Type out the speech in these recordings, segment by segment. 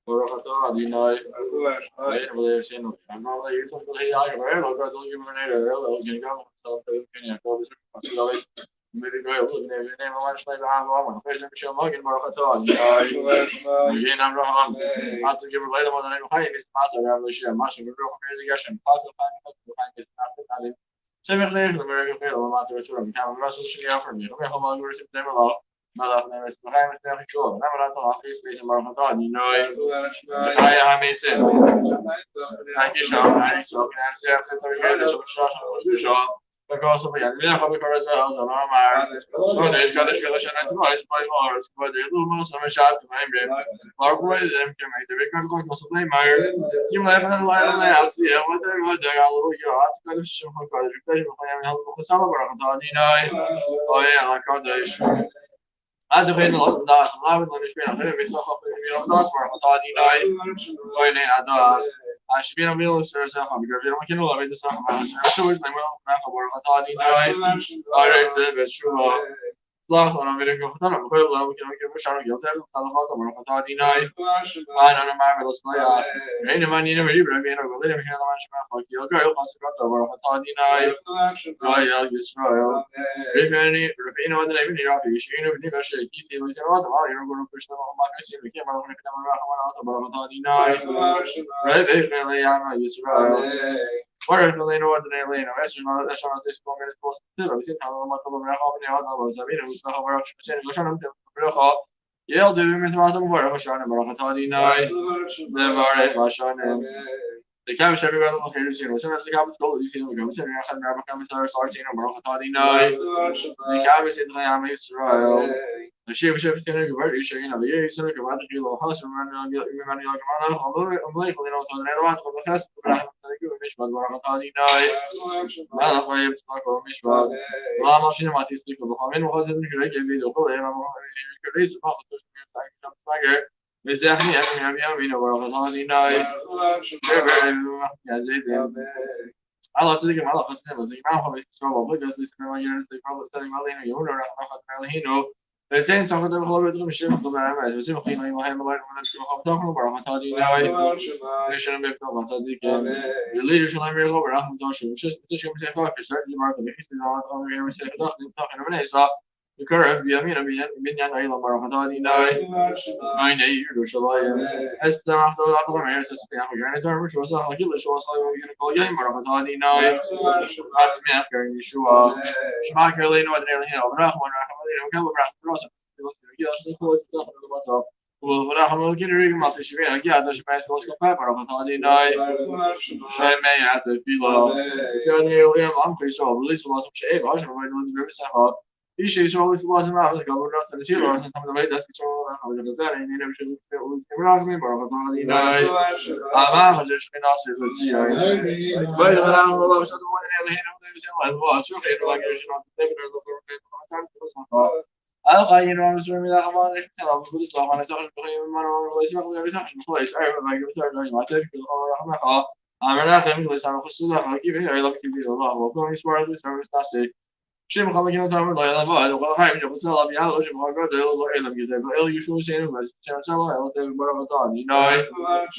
Baruch atah Adonai, Eloheinu malach haolam, v'le'yitzoch v'le'yagver, l'gadol yimei Elohim gam himself, Elohim Yaakov, Yisrael, maybe go ahead, name one slave Avraham, and praise him Shem Hagen, Baruch atah Adonai, Yin Avraham, not to give a later one, and Hayim is not a revelation, Masha, Baruch Hashem, Pato, Hayim, Hayim, Seven days, the American Fail, not to return, Cameron Russell, she offered me, okay, how long you receive them alone. Malach nemes Chaim is never sure. Never not on his face and Baruch Atah. You know, I am a sin. Thank you, Sean. I need so. Can I say after 30 years? So much Sean. Because of the young man, how we for ourselves and our marriage. So there's got to show us and advice by Mars. But there's little most of a shot to my brain. Mark away them can make the big one going to play Meyer. You laugh and lie on the house. Yeah, what they're going to do. I'll look your heart. Got to show my father. You play me help with Salvador. You know, oh yeah, like on the هذا بين الناس ما بدنا نشبه غير بيتوقف بين الناس مرحبا ديناي وين هذا عشبين بينو سرسا هم بيقولون ما كانوا لابد يسمع ما شو اسمه ما خبر خطا ديناي أريد بس شو Slach on a video of Tana, Koil, we can give a shout of Yotel, Talahata, Marokata, Dina, I don't know, marvelous Laya. Rain of money never even been a little here on the girl, Pascata, Marokata, Dina, Royal Israel. If any, Rapino, and the name of the office, you know, negotiate, you see, we can all the while you're going to push them on my machine, we came out of the Marokata, Dina, Right, Israel. Ora non è ordine leno, adesso non adesso non ti spiego le cose, però mi sento una cosa come una cosa, sapere che sta ora c'è una cosa non però io devo mettere una cosa ora facciamo una cosa di noi, deve fare facciamo the cab should be rather located soon. As soon as the cab is full, you see them go. Sitting around the American Star Sartino, Marocatani night. The cab is in the Am Israel. The ship is going to convert you, shaking of the year. So, about the kilo of husband, running on the Yamana, I'm like, you know, on the Netherlands, on the test, but I have to go to Mishma, Marocatani night. Now, I have to talk about Mishma. La machine of Matis, the Hamin was in the great video, and I'm going to raise the بالزحمة يومين ورغضان ناي الله تصدق ما الله قسنا بس ما هو بيتشوف بس بس ما يرد يقول سلام علينا يوم راح ناخذ علينا زين سوف تدخل بدون مش طبعا ما بس مخينا ما هي ما نشوف تاخذ برا هذه ناي ليش انا بيفتح صدق اللي شو نعمل هو راح ندوش مش مش فاكر شو اللي ما بيحس انه انا مش داخل من هيسا يكره بيمين بين أيضا مرة ثانية ناي يروشلايم استمعت إلى أقوى من يستطيع يعني درمش وصاحب كل شو وصاحب يقول يا مرة ثانية ناي أسمع كرني شو شما كرلين ودري هنا وراح وقبل راح دراسة كذا أصلا كل تدخل المطار وراح ممكن يريق ما في شيء أكيد هذا شيء بس وصل كفاية مرة ثانية ناي شيء ما يعرف فيلا يعني يوم عم كيسوا بليس ولا شيء عشان ما يدون درسها إيش يسوي في لازم أعرف قبل راس الشيء لازم تمام بعيد بس يسوي أنا ولا زين إني نمشي في الاستمرار من برا فضاني ناي أما خرجش من ناس الزوجية بعد أنا والله مش أدري وين اللي هنا وين بيسوي الله شوف إنه ما يجي شنو تقدر ألقى إنه مسؤول من الأخبار ترى بقول إسلام أنا تأخذ بخير من ولا يسمع ولا بيتحش بخير أعرف ما يجي ترى ما تعرف الأخبار رحمة أنا أخذ من لسان خصوصا كيف هي علاقة كبيرة الله وكون يسمع يسمع يستعسي شيء مخالف كنا تعمل لا يلا ما لو هاي من بس لا بيها وش ما قدر يلا إلا بيجي إلا يشوف شيء بس كان سوا يلا تبي برا ثاني ناي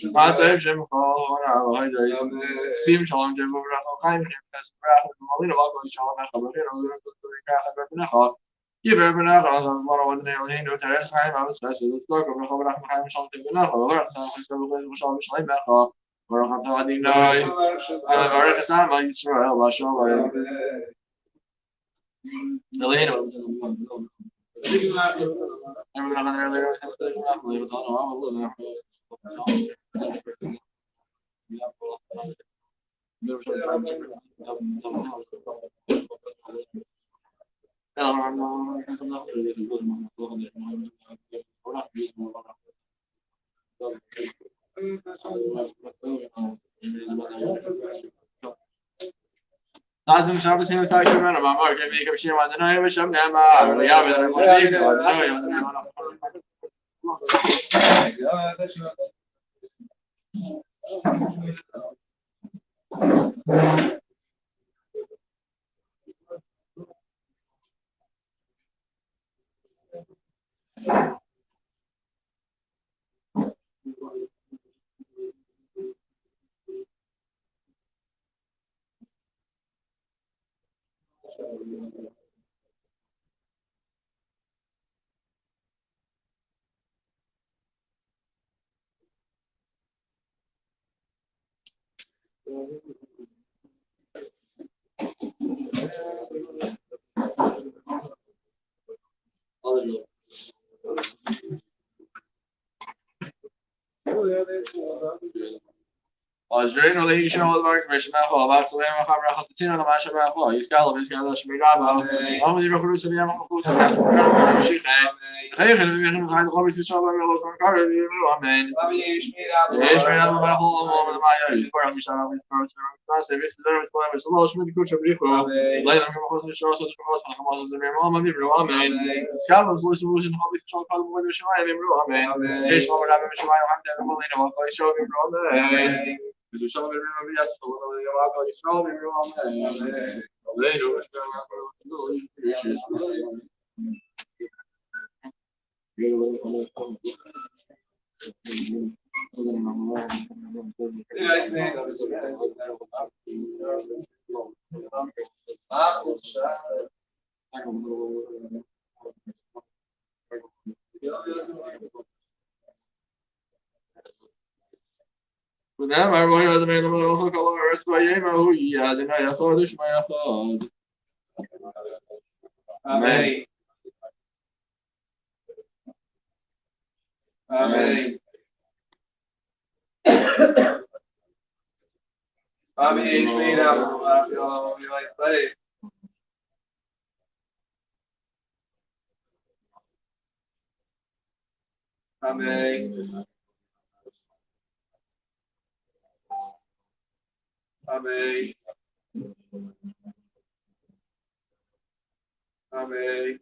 ما تعرف شيء مخالف أنا هاي جاي سيم شلون جنب برا هاي من بس برا مالين واقع إن شاء الله ما خبر غير ولا كنت كذا بنا خا يبقى بنا خلاص مرة ودنا وهين وترى هاي ما بس بس الأسبوع قبل خبر راح محل مشان تبنا خا ولا سام خشوا بقول مش عارف شلون ما خا برا ثاني ناي أنا برا كسام ما يسمع ما شاء الله Delano was in the لازم شرب سين تاكل منه ما ما كان بيجيب شيء ما أنا يبي شم نعمة ولا يابي أنا بقولي ولا يابي آجرین ولی هیچ نهاد برگ میشه نه خواه وقت سوی ما خبر خاطرین رو ماشه به خواه ایستگاه داشت میگم آمون دیگه خروج سوی ما خروج میشه خیلی خیلی میخوام خیلی خوابی تو شب میاد لطفا کار دیگه آمین ایش میاد من خواه ما من ما یاری اسپار میشه من اسپار چرا سرویس دارم اسپار میشه الله شما دیگه چه بری خواه لایدم که خواست شما صد شما خواست خواست دارم ما میبرم آمین اسکال از لوس لوس خوابی تو شب کار بود میشه ما میبرم آمین ایش ما برام میشه ما هم دارم ما اینو واقعی شو میبرم آمین Dus zo weer een beetje zo dat je wat al je vrouw weer wel mee. Alleen hoor, ונאמר רואי אדוני למלוך כל הארץ ויאמרו יהיה אדוני אחד ושמי אחד. Amém. Amém. Amém. Amém. Amém. Amém. Amém.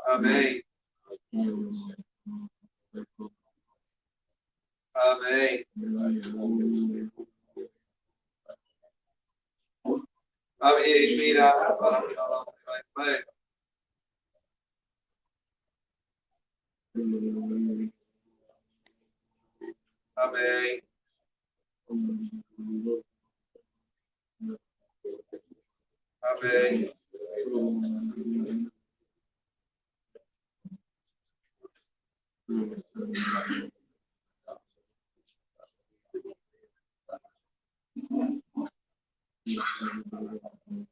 Amém. Amém. Mira, Amém. Amém.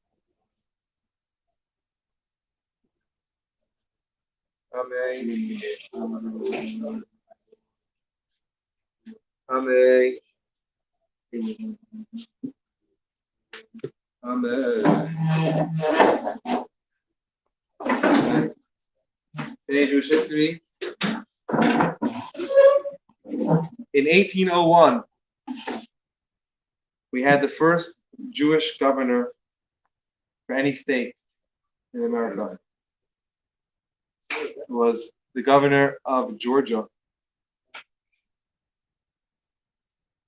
Amém. Amém. Amém. Page Jewish history. In 1801, we had the first Jewish governor for any state in America. It was the governor of Georgia.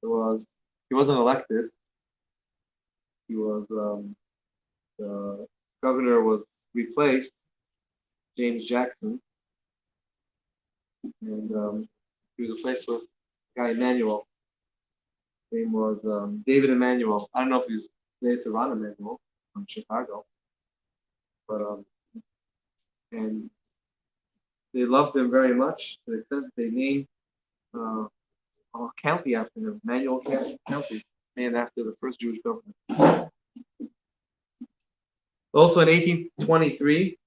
He wasn't elected. He was the governor was replaced, James Jackson, and he was replaced with a guy Emmanuel. His name was David Emmanuel. I don't know if he's related to Ron Emmanuel from Chicago, but and they loved him very much to the extent that they named a county after him, Emmanuel County, named after the first Jewish governor. Also in 1823,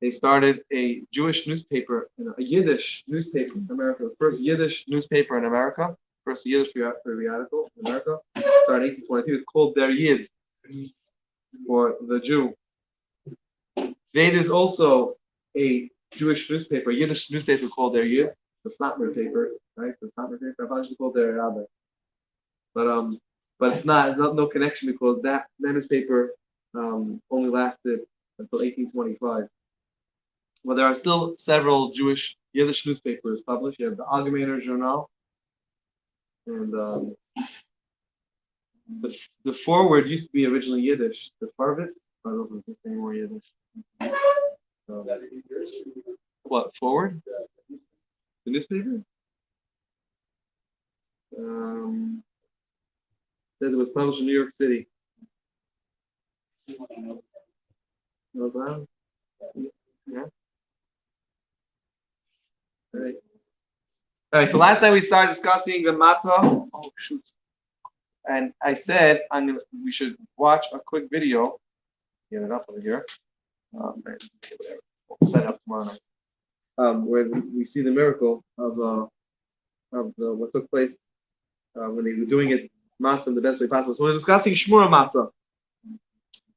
they started a Jewish newspaper, a Yiddish newspaper in America, the first Yiddish newspaper in America, first Yiddish periodical in America, started in 1822. It's called Der Yid, for the Jew. There is also a Jewish newspaper, a Yiddish newspaper called Der Yid, the Snotmer paper, right? The Snotmer paper. I thought it was called Der Rabbi. But it's not no connection because that newspaper only lasted until 1825. Well, there are still several Jewish Yiddish newspapers published. You have the Allgemeiner Journal, and the forward used to be originally Yiddish. The Farvis, but it doesn't exist anymore Yiddish. So, what forward? The newspaper? Said it was published in New York City. Yeah. All right. So last time we started discussing the matzah. Oh shoot! And I said we should watch a quick video. Get it up over here. We'll set it up tomorrow night. Where we see the miracle of what took place when they were doing it matzah in the best way possible. So we're discussing shmura matzah.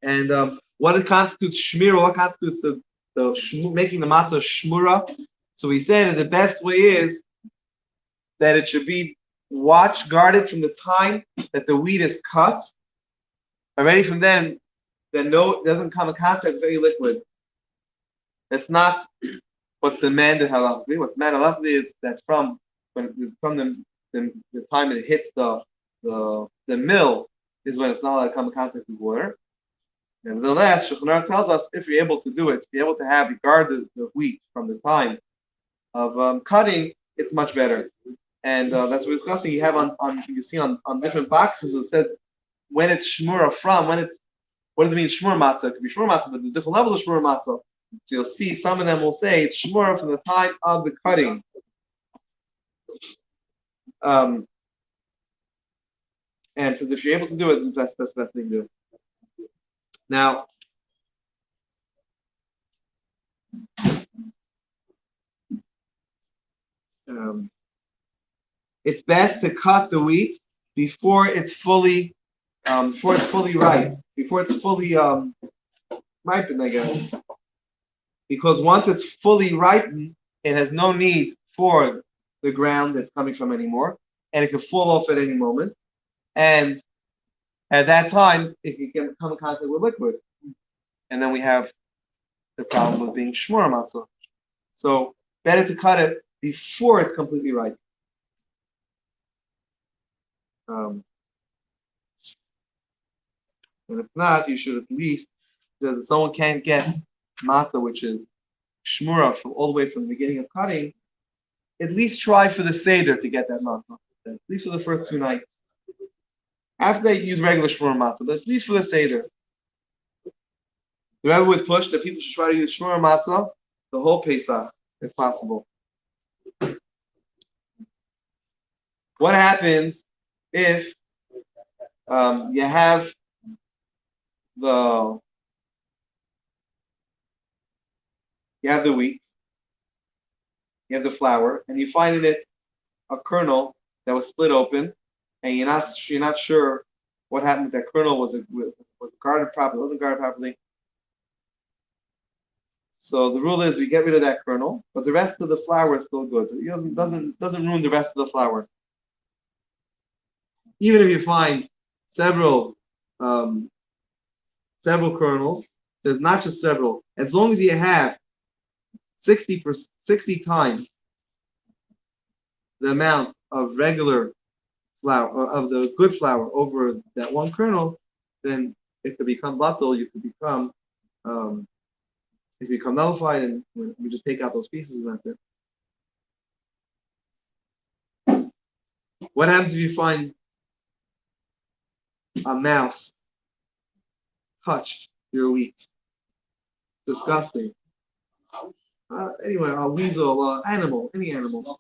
And what it constitutes shmira, what constitutes making the matzah shmura. So we say that the best way is that it should be guarded from the time that the wheat is cut. Already from then it doesn't come in contact with any liquid. It's not what's demanded halachically. What's demanded halachically is that from the time it hits the mill is when it's not allowed to come in contact with water. Nevertheless, Shulchan Aruch tells us if you're able to do it, to be able to guard the wheat from the time of cutting, it's much better. And that's what we're discussing. You have on you can see on different boxes it says when it's shmura from, what does it mean shmura matzah? It could be shmura matzah, but there's different levels of shmura matzah. So you'll see some of them will say it's shmura from the time of the cutting. And says if you're able to do it, that's the best thing to do. Now, it's best to cut the wheat before it's fully ripe, before it's fully ripened, I guess. Because once it's fully ripened, it has no need for the ground that's coming from anymore, and it can fall off at any moment. And at that time, it can come in contact with liquid. And then we have the problem of being shmura matzah. So better to cut it before it's completely ripe. And if not, you should at least, if someone can't get matzah, which is shmura all the way from the beginning of cutting, at least try for the seder to get that matzah. At least for the first 2 nights. After that, you use regular shmura matzah, but at least for the seder. The Rebbe would push that people should try to use shmura matzah the whole Pesach, if possible. What happens if you have the wheat, you have the flour, and you find in it a kernel that was split open, and you're not sure what happened with that kernel. Was it guarded properly? Wasn't guarded properly? So the rule is we get rid of that kernel, but the rest of the flour is still good. It doesn't ruin the rest of the flour. Even if you find several kernels, there's not just several. As long as you have 60 times the amount of regular flour, or of the good flour over that one kernel, then it could become batal. You could become nullified, and we just take out those pieces and that's it. What happens if you find a mouse touched your wheat? Disgusting. Anyway, a weasel, animal, any animal.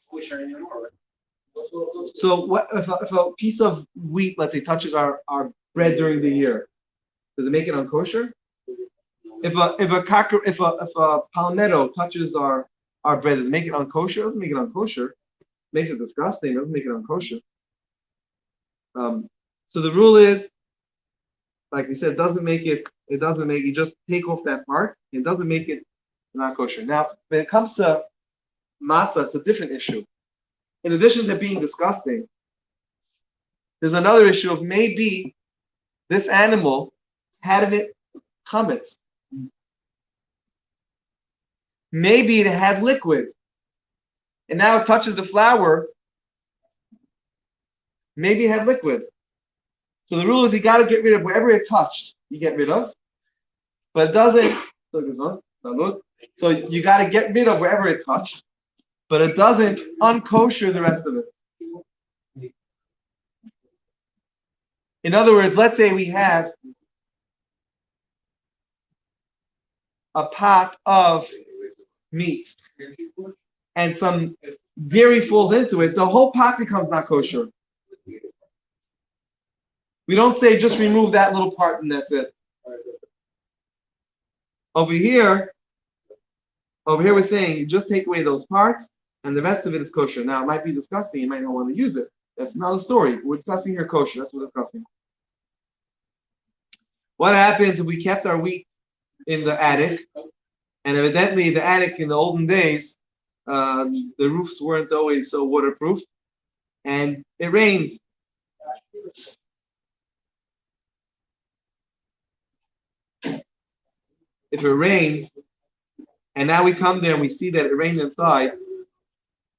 So what if a piece of wheat, let's say, touches our bread during the year? Does it make it unkosher? If a palmetto touches our bread, does it make it unkosher? It doesn't make it unkosher. It makes it disgusting. It doesn't make it unkosher. So the rule is, like we said, it doesn't make you just take off that part. It doesn't make it not kosher. Now, when it comes to matzah, it's a different issue. In addition to being disgusting, there's another issue of maybe this animal had in it chametz. Maybe it had liquid, and now it touches the flour. Maybe it had liquid. So the rule is you got to get rid of wherever it touched. You get rid of, but it doesn't. So you got to get rid of wherever it touched, but it doesn't unkosher the rest of it. In other words, let's say we have a pot of meat and some dairy falls into it, the whole pot becomes not kosher. We don't say just remove that little part and that's it. Over here we're saying you just take away those parts and the rest of it is kosher. Now it might be disgusting, you might not want to use it, That's not a story. We're discussing here kosher. That's what we're discussing. What happens if we kept our wheat in the attic? And evidently, the attic in the olden days, the roofs weren't always so waterproof, and it rained. If it rained, and now we come there and we see that it rained inside,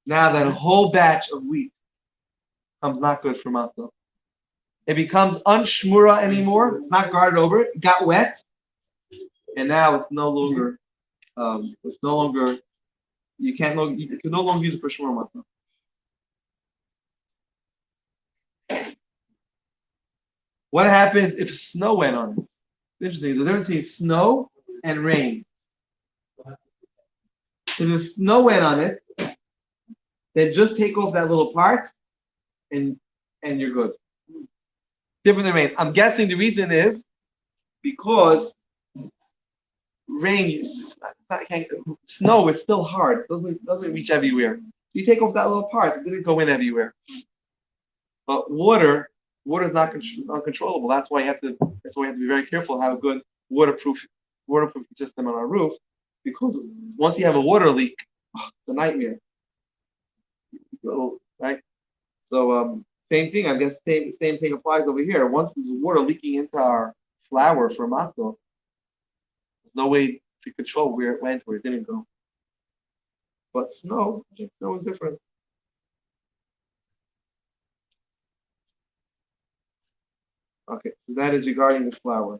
now that whole batch of wheat comes not good for matzah. It becomes unshmura anymore. It's not guarded over. It got wet, and now it's no longer. It's no longer. You can no longer use it for shmura matzah. What happens if snow went on it? It's interesting. The difference between snow and rain. If the snow went on it, then just take off that little part, and you're good. Different than rain. I'm guessing the reason is because rain, snow is still hard. It doesn't reach everywhere. So you take off that little part. It didn't go in everywhere. But water is not uncontrollable. That's why you have to be very careful. Have a good waterproof system on our roof, because once you have a water leak, it's a nightmare. Right? So same thing. I guess same thing applies over here. Once there's water leaking into our flour for matzah, there's no way to control where it went, where it didn't go. But snow is different. Okay, so that is regarding the flour.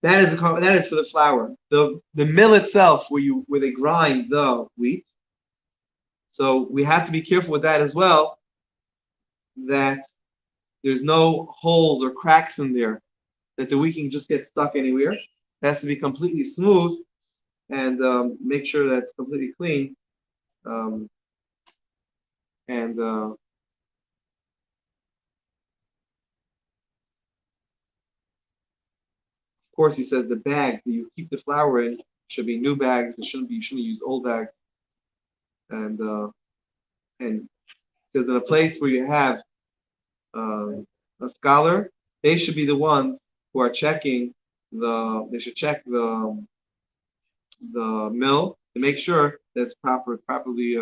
That is for the flour. The mill itself, where they grind the wheat. So we have to be careful with that as well, that there's no holes or cracks in there, that the wheat can just get stuck anywhere. It has to be completely smooth, and make sure that it's completely clean. Of course, he says the bag that you keep the flour in should be new bags. You shouldn't use old bags. And because in a place where you have a scholar, they should be the ones who are checking they should check the mill to make sure that it's properly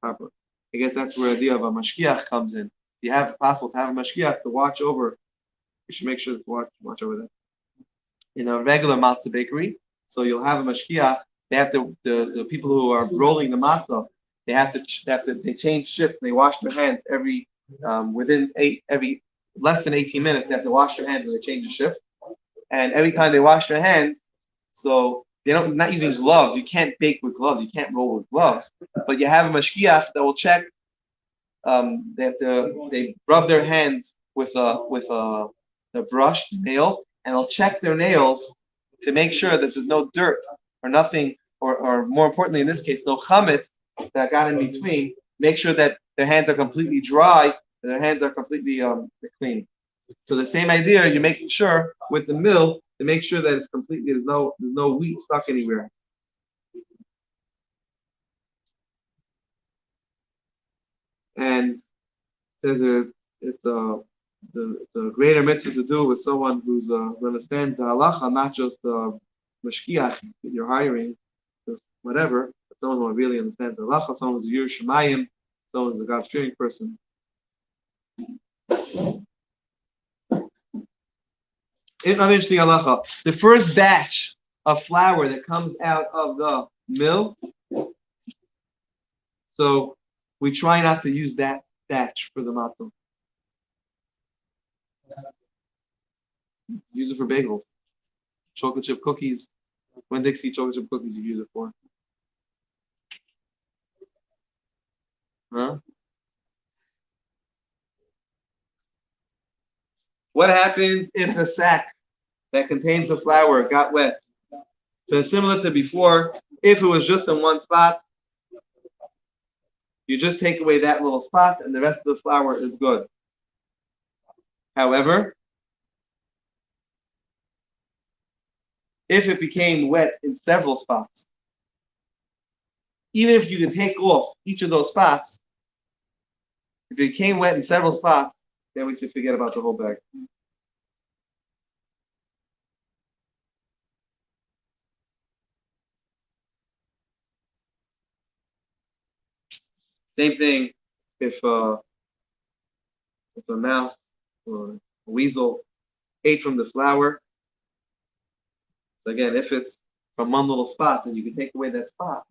proper. I guess that's where the idea of a mashgiach comes in. If you have possible to have a mashgiach to watch over, you should make sure to watch over that. In a regular matzah bakery, so you'll have a mashgiach. They have to the people who are rolling the matzah. They change shifts. And they wash their hands every less than 18 minutes. They have to wash their hands when they change the shift. And every time they wash their hands, so not using gloves. You can't bake with gloves. You can't roll with gloves. But you have a mashgiach that will check. They rub their hands with a brush, nails, and they'll check their nails to make sure that there's no dirt or nothing, or more importantly in this case, no chametz that got in between. Make sure that their hands are completely dry and their hands are completely clean. So the same idea, you're making sure with the mill to make sure that it's completely there's no wheat stuck anywhere. And there's it's a greater mitzvah to do with someone who understands the halacha, not just the mashgiach that you're hiring, just whatever, but someone who really understands the halacha, someone who's a Yireh Shamayim, someone who's a God-fearing person. Another interesting halacha. The first batch of flour that comes out of the mill, so we try not to use that batch for the matzah. Use it for bagels, chocolate chip cookies. When Dixie chocolate chip cookies, you use it for. Huh? What happens if a sack that contains the flour got wet? So it's similar to before. If it was just in one spot, you just take away that little spot, and the rest of the flour is good. However, if it became wet in several spots, even if you can take off each of those spots, if it became wet in several spots, then we should forget about the whole bag. Same thing if a mouse or a weasel ate from the flour. So again, if it's from one little spot, then you can take away that spot,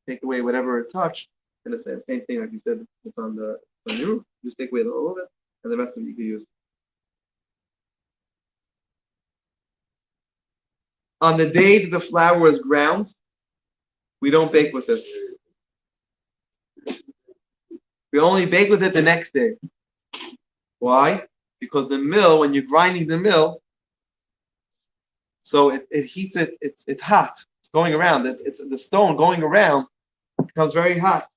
take away whatever it touched, and it's the same thing like you said, it's on the roof. Just take away the little of it, and the rest of it you can use. On the day that the flour is ground, we don't bake with it. We only bake with it the next day. Why? Because the mill, when you're grinding the mill, so it heats it, it's hot. It's going around. It's the stone going around becomes very hot.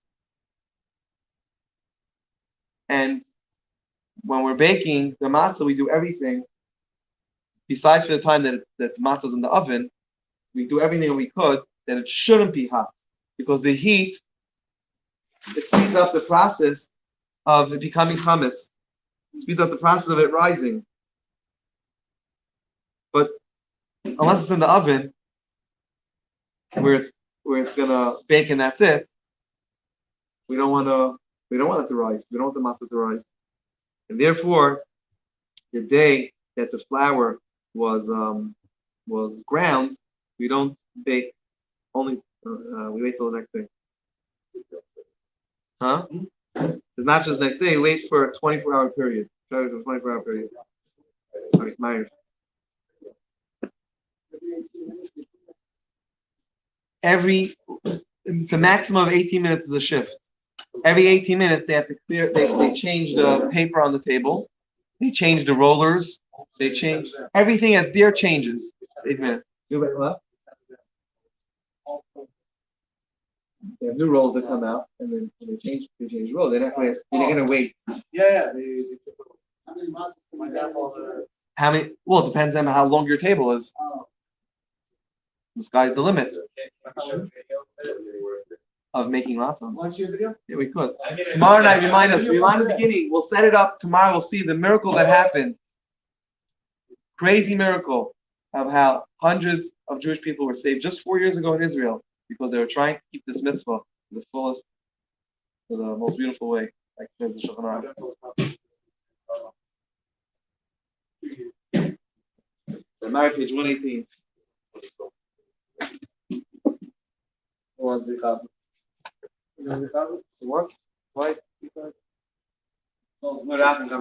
And when we're baking the matzah, we do everything. Besides for the time that the matzah is in the oven, we do everything we could that it shouldn't be hot, because the heat, it speeds up the process of it becoming chametz. It speeds up the process of it rising. But unless it's in the oven, where it's gonna bake and that's it, we don't want it to rise. We don't want the matzah to rise. And therefore, the day that the flour was ground, we don't bake. Only we wait till the next day. Huh? It's not just next day. Wait for a 24-hour period. Try for a 24-hour period. Mincha-Maariv. The maximum of 18 minutes is a shift. Every 18 minutes they have to clear. They change the paper on the table. They change the rollers. They change everything that's there changes. 8 minutes. They have new rolls that come out, and then they change rolls. They're gonna wait. Yeah. How many matzahs can my dad falls in? How many? Well, it depends on how long your table is. The sky's the limit of making matzah. Want to see a video? Yeah, we could. Tomorrow night, remind us. Remind the beginning. We'll set it up tomorrow. We'll see the miracle that happened. Crazy miracle of how hundreds of Jewish people were saved just 4 years ago in Israel because they were trying to keep this mitzvah to the fullest, to the most beautiful way, like says the Shulchan Aruch. The Maariv, page 118. Once, twice, 3 times. What happened?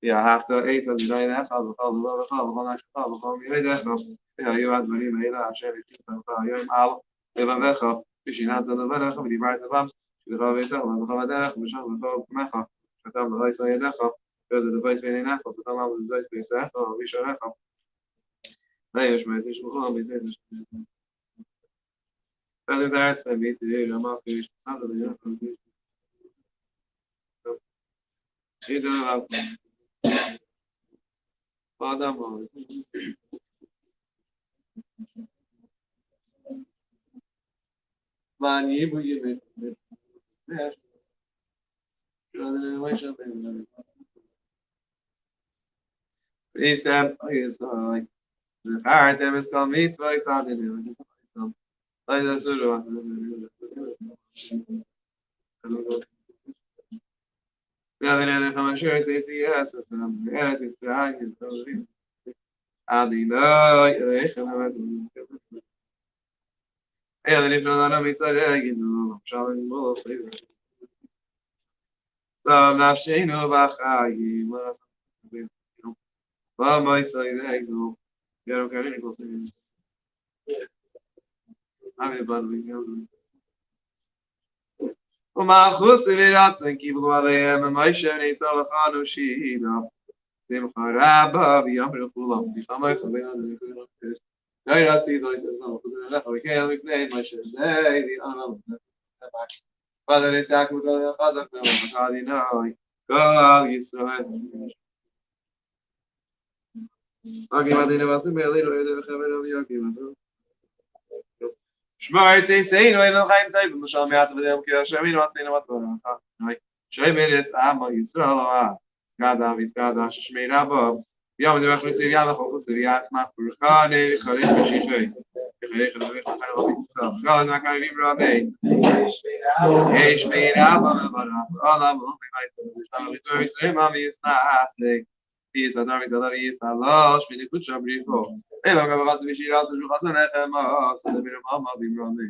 Yeah, I have to eat as you know. لا يشمل يشمل بيزيد هذا درس في بيت ما فيش هذا اللي يفهم إذا هذا ما معني بيجي Isam, Isam, the heart of his coming, so I saw the news. I just sort of the other day, I'm sure it's yes, yes, it's the highest. I didn't know, yeah, the different than me, so you know, showing more flavor. So now she knew about how you must be. Well, my side, I go. You're okay, go see. I'm a bad weekend. وما خص براسن كيبلو عليهم ما يشوني سالخانو شيدا سيمخا رابا بيامر خلام بيخما خلينا لا راسي زوي سنو خذنا لا هو كان مكني ما شزاي دي انا هذا ليس اكو قازك هذه ناي قال يسوي اجي ما دينا بس بيلي لو خبر بياكي مثلا שמע צייסיין ווען נאָך איינ טייב מוס שאַל מיט דעם קיר שמיין וואס זיין וואס נאָך שיימער איז אַ ישראל גאַדא ביז גאַדא שמיין אַב יא מיר מאכן זיי יא נאָך אויס יא מאַך פולקאַנע קאַלע בשיחי איך נאָך קאַלע ביז גאַדא נאָך קיין בימ ראַביי איך שמיין אַב אַלע מוך מייט ביז זיי מאמי איז נאַסטיק ביז אַ דאָס איז אַ לאש מיט די קוצ'ה בריפו אלא גם רץ בשירת של חסן איך מה סדר מלממה במרמי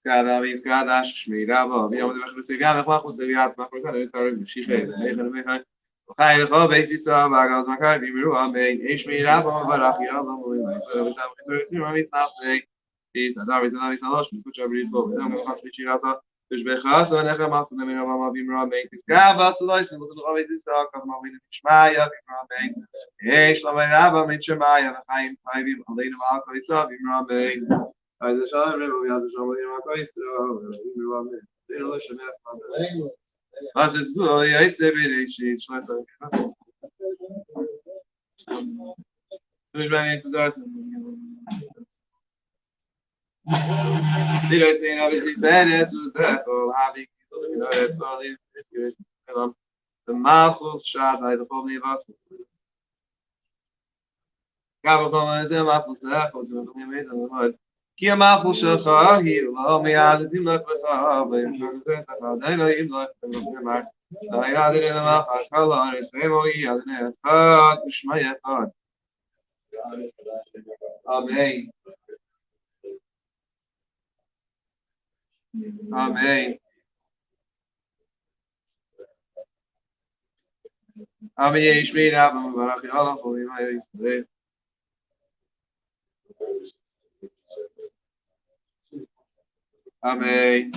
Cada vez cada shmirava, vi amol bechus sevia, machus sevia, machus kana tar shiche, megen megen. Ga je gewoon bezig zijn, maar als maar kan je meer aan mee. Ik shmirava, maar af je dan moet je maar is naast ik. Is daar is alles, moet je abrir bo. Dan gaan we chirasa. Dus we gaan zo naar maar dan meer mama bim ram mee. Is ga wat zo is, moet nog eens staan, kan maar weer shmaya bim ram mee. Ik sla mijn raba met shmaya, we gaan bim alleen maar kan is bim ram mee. Also schauen wir, wie also schon mal jemand weiß, was ist du? Ja, jetzt bin ich Schweizer. Du bist bei mir zu dort. Die Leute sehen, aber sie werden zu sehr, habe ich jetzt mal nicht gewusst. Der Malchus schadet, ich hoffe nicht was. Gab es mal sehr Malchus, und so nicht mehr. כי המחל שלך היא לא מיעדתים לך בחברים, שזה שכר די לא ימלך במחמר, לא יעדרי למחל כל הארץ, ואמו יעדרי אחד ושמי אחד. אמן. אמן. אמן יש מירה במברך יאללה חולים היה ישראל. Amém.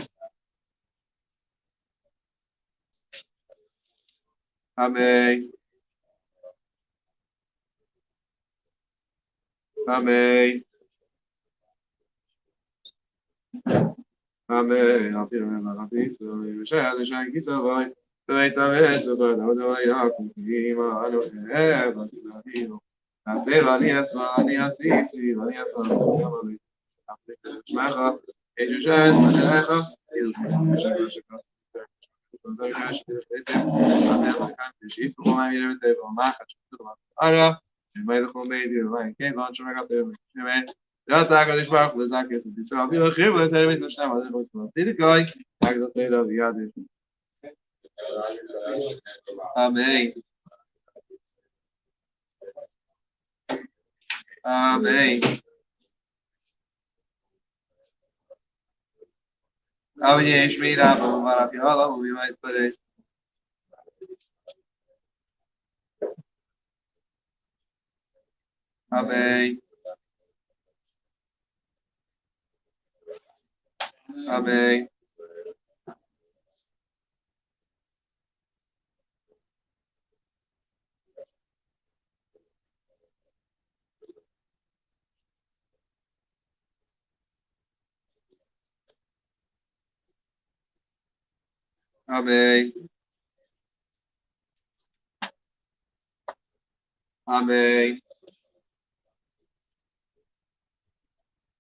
Amém. Amém. Amém. Afirma na cabeça, e já deixa que só vai. Também sabe isso, quando não vai a cumprir, ano é, mas não viu. Até valia só, valia sim, valia só, não valia. Shmacha, Ejujas, Madelecha, Deus me ajuda. Amém. Amém. Amém. Shmira, vamos para a fiola, vamos mais para ele. Amém. Amém. Amém. Amém.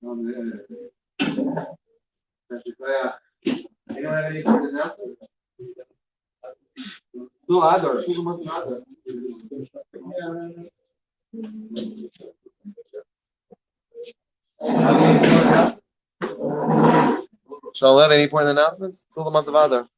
Amém. Do lado, tudo muito nada. Shall I have any important announcements? It's still the month of Adar.